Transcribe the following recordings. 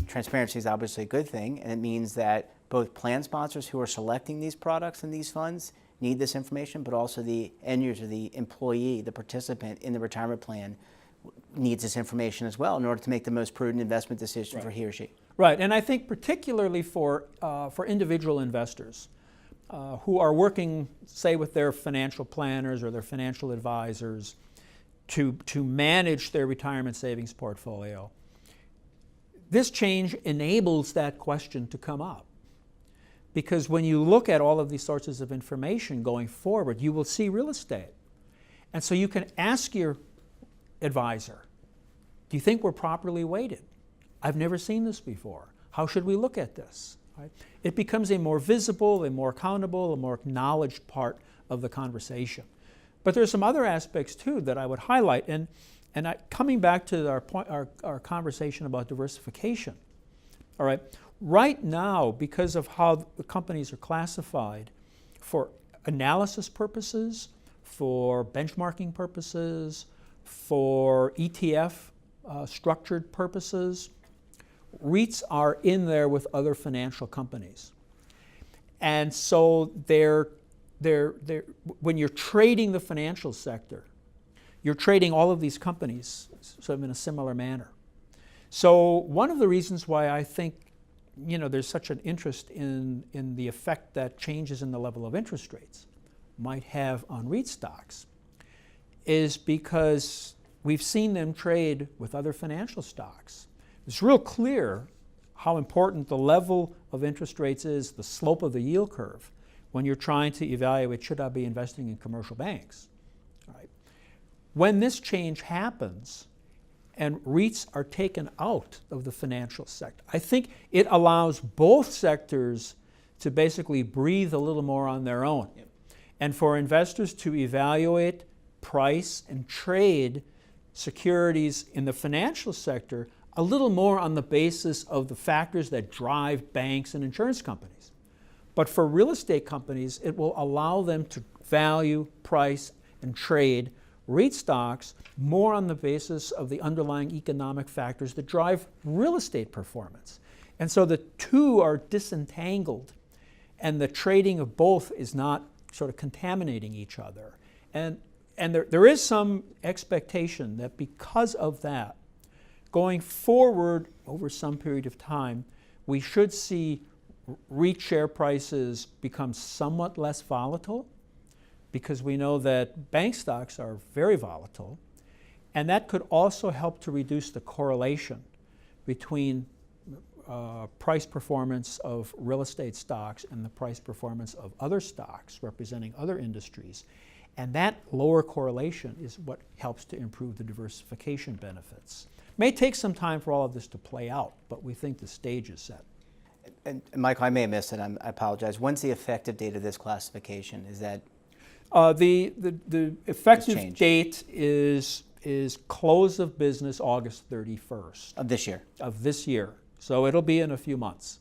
transparency is obviously a good thing, and it means that both plan sponsors who are selecting these products and these funds need this information, but also the end user, the employee, the participant in the retirement plan needs this information as well in order to make the most prudent investment decision for he or she. Right, and I think particularly for individual investors who are working, say, with their financial planners or their financial advisors to manage their retirement savings portfolio, this change enables that question to come up. Because when you look at all of these sources of information going forward, you will see real estate. And so you can ask your advisor, do you think we're properly weighted? I've never seen this before. How should we look at this? Right? It becomes a more visible, a more accountable, a more acknowledged part of the conversation. But there's some other aspects too that I would highlight. Coming back to our conversation about diversification, all right, right now, because of how the companies are classified for analysis purposes, for benchmarking purposes, for ETF structured purposes, REITs are in there with other financial companies. And so when you're trading the financial sector, you're trading all of these companies sort of in a similar manner. So one of the reasons why I think there's such an interest in the effect that changes in the level of interest rates might have on REIT stocks is because we've seen them trade with other financial stocks. It's real clear how important the level of interest rates is, the slope of the yield curve, when you're trying to evaluate, should I be investing in commercial banks? Right. When this change happens and REITs are taken out of the financial sector, I think it allows both sectors to basically breathe a little more on their own. Yep. And for investors to evaluate, price, and trade securities in the financial sector a little more on the basis of the factors that drive banks and insurance companies. But for real estate companies, it will allow them to value, price, and trade REIT stocks more on the basis of the underlying economic factors that drive real estate performance. And so the two are disentangled, and the trading of both is not sort of contaminating each other. And there is some expectation that because of that, going forward over some period of time, we should see REIT share prices become somewhat less volatile, because we know that bank stocks are very volatile, and that could also help to reduce the correlation between price performance of real estate stocks and the price performance of other stocks representing other industries. And that lower correlation is what helps to improve the diversification benefits. May take some time for all of this to play out, but we think the stage is set. And Michael, I may have missed it. I apologize. When's the effective date of this classification? Is that the effective date is close of business August 31st of this year? Of this year. So it'll be in a few months.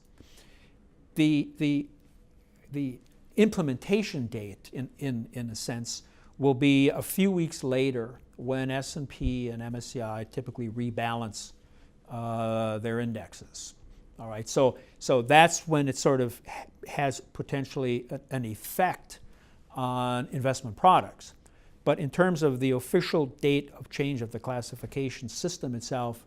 The implementation date, in a sense, will be a few weeks later when S&P and MSCI typically rebalance their indexes. All right, so that's when it sort of has potentially an effect on investment products. But in terms of the official date of change of the classification system itself,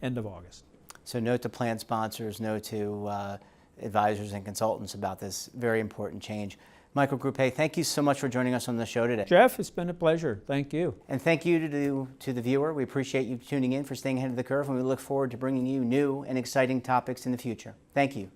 end of August. So note to plan sponsors, note to advisors and consultants about this very important change. Michael Grupe, thank you so much for joining us on the show today. Jeff, it's been a pleasure. Thank you. And thank you to the viewer. We appreciate you tuning in, for staying ahead of the curve, and we look forward to bringing you new and exciting topics in the future. Thank you.